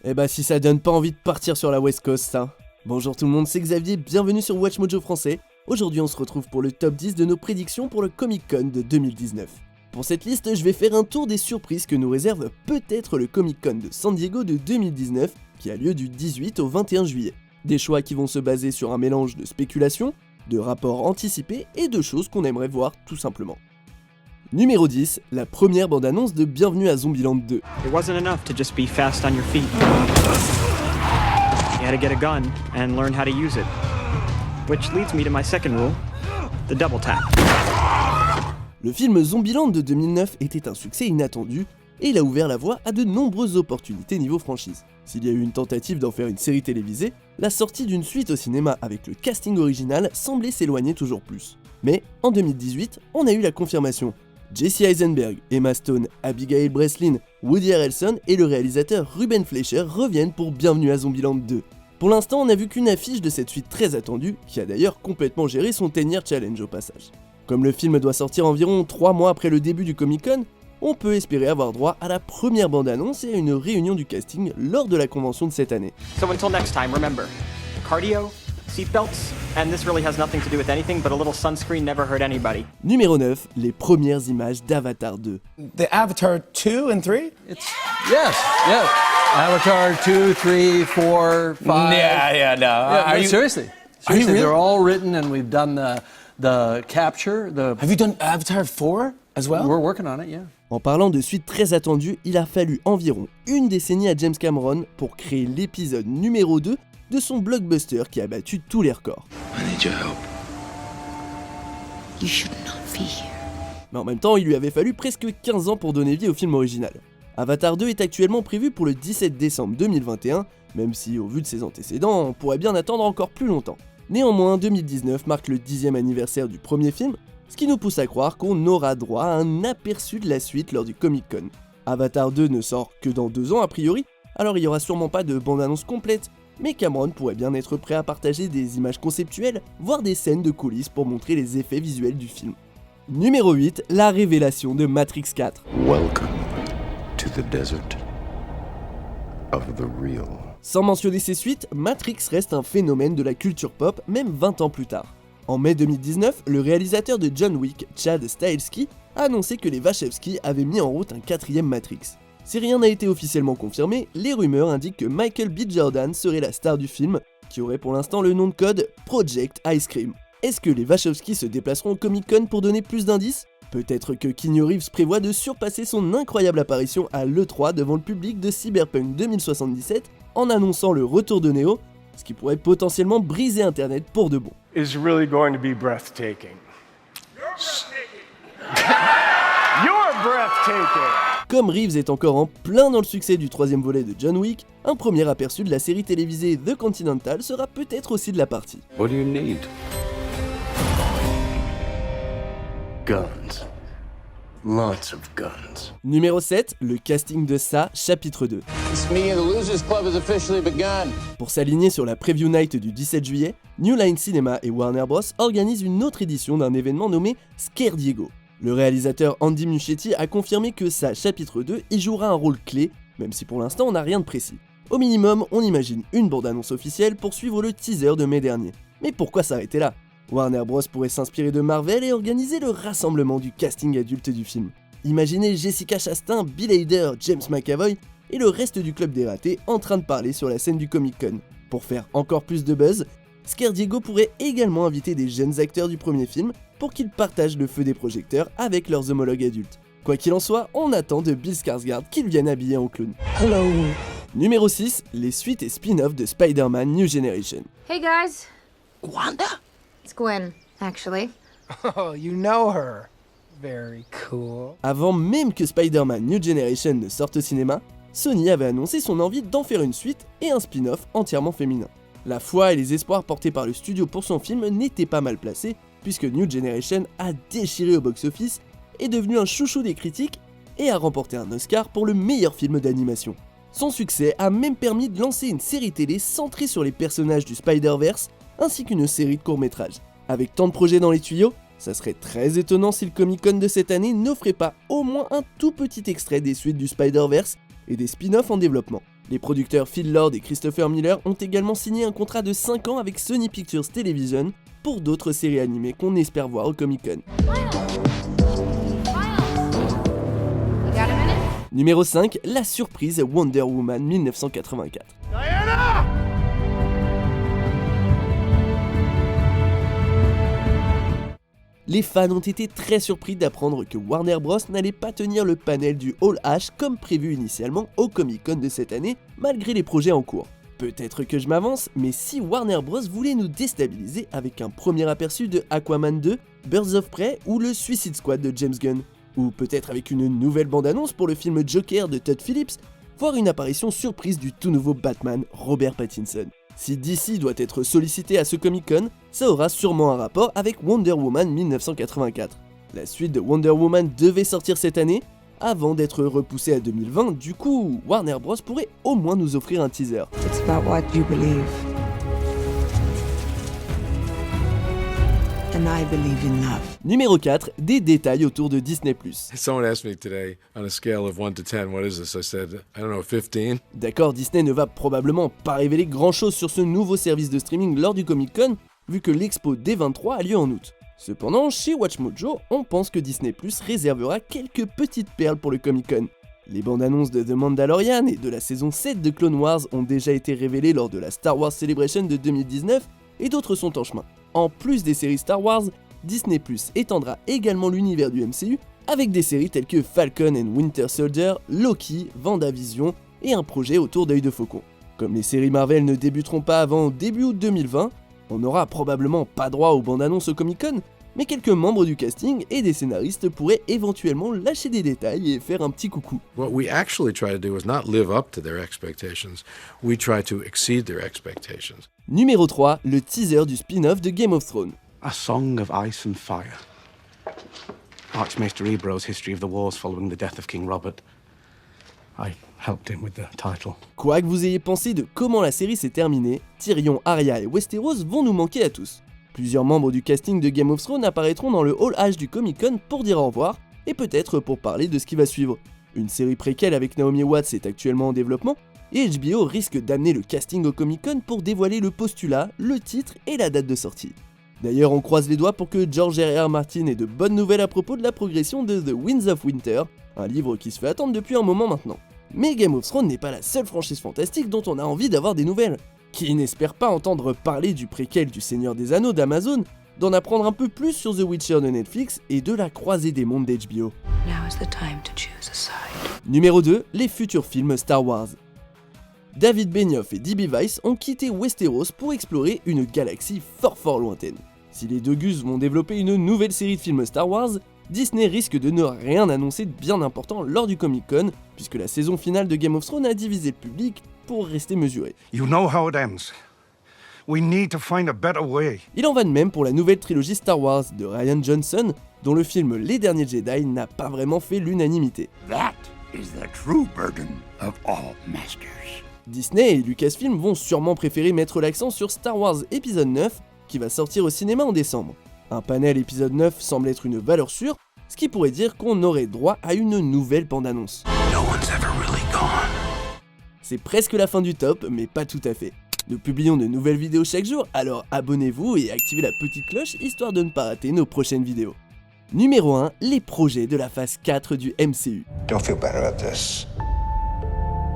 Eh bah si ça donne pas envie de partir sur la West Coast ça. Bonjour tout le monde, c'est Xavier, bienvenue sur Watch Mojo français. Aujourd'hui on se retrouve pour le top 10 de nos prédictions pour le Comic Con de 2019. Pour cette liste, je vais faire un tour des surprises que nous réserve peut-être le Comic Con de San Diego de 2019, qui a lieu du 18 au 21 juillet. Des choix qui vont se baser sur un mélange de spéculation, de rapports anticipés et de choses qu'on aimerait voir tout simplement. Numéro 10, la première bande-annonce de Bienvenue à Zombieland 2. It wasn't enough to just be fast on your feet. You had to get a gun and learn how to use it. Which leads me to my second rule, the double tap. Le film Zombieland de 2009 était un succès inattendu et il a ouvert la voie à de nombreuses opportunités niveau franchise. S'il y a eu une tentative d'en faire une série télévisée, la sortie d'une suite au cinéma avec le casting original semblait s'éloigner toujours plus. Mais en 2018, on a eu la confirmation. Jesse Eisenberg, Emma Stone, Abigail Breslin, Woody Harrelson et le réalisateur Ruben Fleischer reviennent pour Bienvenue à Zombieland 2. Pour l'instant, on n'a vu qu'une affiche de cette suite très attendue, qui a d'ailleurs complètement géré son 10-year challenge au passage. Comme le film doit sortir environ 3 mois après le début du Comic Con, on peut espérer avoir droit à la première bande-annonce et à une réunion du casting lors de la convention de cette année. So until next time, remember, cardio, seatbelts, and this really has nothing to do with anything, but a little sunscreen never hurt anybody. Numéro 9, les premières images d'Avatar 2. The Avatar 2 and 3? Yes. Avatar 2, 3, 4, 5. Yeah, no. Yeah, Are you, seriously. Are you really? They're all written and we've done the capture. Have you done Avatar 4 as well? We're working on it, yeah. En parlant de suite très attendue, il a fallu environ une décennie à James Cameron pour créer l'épisode numéro 2 de son blockbuster qui a battu tous les records. I need your help. You should not be here. Mais en même temps, il lui avait fallu presque 15 ans pour donner vie au film original. Avatar 2 est actuellement prévu pour le 17 décembre 2021, même si au vu de ses antécédents, on pourrait bien attendre encore plus longtemps. Néanmoins, 2019 marque le 10e anniversaire du premier film, ce qui nous pousse à croire qu'on aura droit à un aperçu de la suite lors du Comic Con. Avatar 2 ne sort que dans 2 ans a priori, alors il y aura sûrement pas de bande-annonce complète, mais Cameron pourrait bien être prêt à partager des images conceptuelles, voire des scènes de coulisses pour montrer les effets visuels du film. Numéro 8, la révélation de Matrix 4. Welcome to the desert of the real. Sans mentionner ses suites, Matrix reste un phénomène de la culture pop même 20 ans plus tard. En mai 2019, le réalisateur de John Wick, Chad Stahelski, a annoncé que les Wachowski avaient mis en route un 4e Matrix. Si rien n'a été officiellement confirmé, les rumeurs indiquent que Michael B. Jordan serait la star du film, qui aurait pour l'instant le nom de code Project Ice Cream. Est-ce que les Wachowski se déplaceront au Comic Con pour donner plus d'indices ? Peut-être que Keanu Reeves prévoit de surpasser son incroyable apparition à l'E3 devant le public de Cyberpunk 2077 en annonçant le retour de Neo, ce qui pourrait potentiellement briser Internet pour de bon. Is really going to be breathtaking. You're breathtaking! Comme Reeves est encore en plein dans le succès du 3e volet de John Wick, un premier aperçu de la série télévisée The Continental sera peut-être aussi de la partie. What do you need? Guns. Lots of guns. Numéro 7, le casting de Ça, chapitre 2. This meeting of the Losers Club has officially begun. Pour s'aligner sur la Preview Night du 17 juillet, New Line Cinema et Warner Bros organisent une autre édition d'un événement nommé Scare Diego. Le réalisateur Andy Muschietti a confirmé que Ça, chapitre 2 y jouera un rôle clé, même si pour l'instant on n'a rien de précis. Au minimum, on imagine une bande-annonce officielle pour suivre le teaser de mai dernier. Mais pourquoi s'arrêter là ? Warner Bros pourrait s'inspirer de Marvel et organiser le rassemblement du casting adulte du film. Imaginez Jessica Chastain, Bill Hader, James McAvoy et le reste du club des ratés en train de parler sur la scène du Comic Con. Pour faire encore plus de buzz, Scare Diego pourrait également inviter des jeunes acteurs du premier film pour qu'ils partagent le feu des projecteurs avec leurs homologues adultes. Quoi qu'il en soit, on attend de Bill Skarsgård qu'il vienne habiller en clown. Hello. Numéro 6, les suites et spin-offs de Spider-Man New Generation. Hey guys, Wanda? it's Gwen, actually. Oh, you know her. Very cool. Avant même que Spider-Man New Generation ne sorte au cinéma, Sony avait annoncé son envie d'en faire une suite et un spin-off entièrement féminin. La foi et les espoirs portés par le studio pour son film n'étaient pas mal placés, puisque New Generation a déchiré au box-office, est devenu un chouchou des critiques et a remporté un Oscar pour le meilleur film d'animation. Son succès a même permis de lancer une série télé centrée sur les personnages du Spider-Verse, ainsi qu'une série de courts-métrages. Avec tant de projets dans les tuyaux, ça serait très étonnant si le Comic-Con de cette année n'offrait pas au moins un tout petit extrait des suites du Spider-Verse et des spin-offs en développement. Les producteurs Phil Lord et Christopher Miller ont également signé un contrat de 5 ans avec Sony Pictures Television pour d'autres séries animées qu'on espère voir au Comic-Con. Numéro 5, la surprise Wonder Woman 1984. Diana! Les fans ont été très surpris d'apprendre que Warner Bros n'allait pas tenir le panel du Hall H comme prévu initialement au Comic-Con de cette année, malgré les projets en cours. Peut-être que je m'avance, mais si Warner Bros voulait nous déstabiliser avec un premier aperçu de Aquaman 2, Birds of Prey ou le Suicide Squad de James Gunn, ou peut-être avec une nouvelle bande-annonce pour le film Joker de Todd Phillips, voire une apparition surprise du tout nouveau Batman, Robert Pattinson. Si DC doit être sollicité à ce Comic-Con, ça aura sûrement un rapport avec Wonder Woman 1984. La suite de Wonder Woman devait sortir cette année, avant d'être repoussée à 2020, du coup, Warner Bros pourrait au moins nous offrir un teaser. It's about what you believe. And I believe in love. Numéro 4, des détails autour de Disney+. Someone asked me today, on a scale of 1 to 10, what is this? I said, I don't know, 15? D'accord, Disney ne va probablement pas révéler grand chose sur ce nouveau service de streaming lors du Comic-Con, vu que l'expo D23 a lieu en août. Cependant, chez WatchMojo, on pense que Disney+ réservera quelques petites perles pour le Comic-Con. Les bandes annonces de The Mandalorian et de la saison 7 de Clone Wars ont déjà été révélées lors de la Star Wars Celebration de 2019, et d'autres sont en chemin. En plus des séries Star Wars, Disney+ étendra également l'univers du MCU avec des séries telles que Falcon and Winter Soldier, Loki, WandaVision et un projet autour d'Œil de Faucon. Comme les séries Marvel ne débuteront pas avant début août 2020, on n'aura probablement pas droit aux bandes annonces au Comic-Con, mais quelques membres du casting et des scénaristes pourraient éventuellement lâcher des détails et faire un petit coucou. What we actually try to do is not live up to their expectations, we try to exceed their expectations. Numéro 3, le teaser du spin-off de Game of Thrones. A Song of Ice and Fire. Archmaester Ebro's history of the wars following the death of King Robert. I helped him with the title. Quoi que vous ayez pensé de comment la série s'est terminée, Tyrion, Arya et Westeros vont nous manquer à tous. Plusieurs membres du casting de Game of Thrones apparaîtront dans le Hall H du Comic-Con pour dire au revoir, et peut-être pour parler de ce qui va suivre. Une série préquelle avec Naomi Watts est actuellement en développement, et HBO risque d'amener le casting au Comic-Con pour dévoiler le postulat, le titre et la date de sortie. D'ailleurs, on croise les doigts pour que George R.R. Martin ait de bonnes nouvelles à propos de la progression de The Winds of Winter, un livre qui se fait attendre depuis un moment maintenant. Mais Game of Thrones n'est pas la seule franchise fantastique dont on a envie d'avoir des nouvelles. Qui n'espère pas entendre parler du préquel du Seigneur des Anneaux d'Amazon, d'en apprendre un peu plus sur The Witcher de Netflix et de la croisée des mondes d'HBO. Now is the time to choose a side. Numéro 2, les futurs films Star Wars. David Benioff et D.B. Weiss ont quitté Westeros pour explorer une galaxie fort lointaine. Si les deux gus vont développer une nouvelle série de films Star Wars, Disney risque de ne rien annoncer de bien important lors du Comic-Con, puisque la saison finale de Game of Thrones a divisé le public pour rester mesuré. You know how it ends. We need to find a better way. Il en va de même pour la nouvelle trilogie Star Wars de Rian Johnson, dont le film Les Derniers Jedi n'a pas vraiment fait l'unanimité. That is the true burden of all masters. Disney et Lucasfilm vont sûrement préférer mettre l'accent sur Star Wars épisode 9, qui va sortir au cinéma en décembre. Un panel épisode 9 semble être une valeur sûre, ce qui pourrait dire qu'on aurait droit à une nouvelle bande-annonce. No one's ever really gone. C'est presque la fin du top, mais pas tout à fait. Nous publions de nouvelles vidéos chaque jour, alors abonnez-vous et activez la petite cloche histoire de ne pas rater nos prochaines vidéos. Numéro 1, les projets de la phase 4 du MCU. Don't feel bad about this.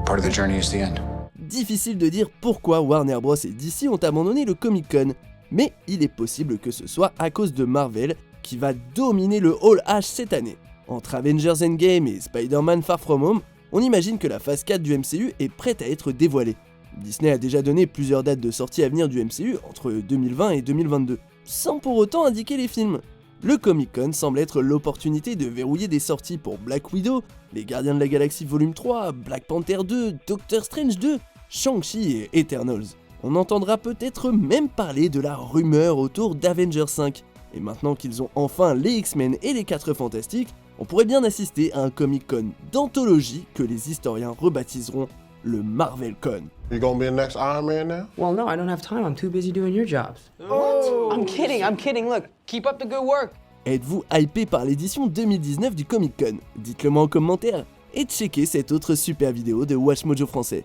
Part of the journey is the end. Difficile de dire pourquoi Warner Bros et DC ont abandonné le Comic-Con, mais il est possible que ce soit à cause de Marvel qui va dominer le Hall H cette année. Entre Avengers Endgame et Spider-Man Far From Home, on imagine que la phase 4 du MCU est prête à être dévoilée. Disney a déjà donné plusieurs dates de sortie à venir du MCU entre 2020 et 2022, sans pour autant indiquer les films. Le Comic-Con semble être l'opportunité de verrouiller des sorties pour Black Widow, Les Gardiens de la Galaxie Volume 3, Black Panther 2, Doctor Strange 2, Shang-Chi et Eternals. On entendra peut-être même parler de la rumeur autour d'Avengers 5. Et maintenant qu'ils ont enfin les X-Men et les 4 Fantastiques, on pourrait bien assister à un Comic-Con d'anthologie que les historiens rebaptiseront le MarvelCon. You gonna be the next Iron Man now? Well, no, I don't have time. I'm too busy doing your jobs. What? I'm kidding. Look, keep up the good work. Êtes-vous hypé par l'édition 2019 du Comic-Con? Dites-le moi en commentaire et checkez cette autre super vidéo de WatchMojo français.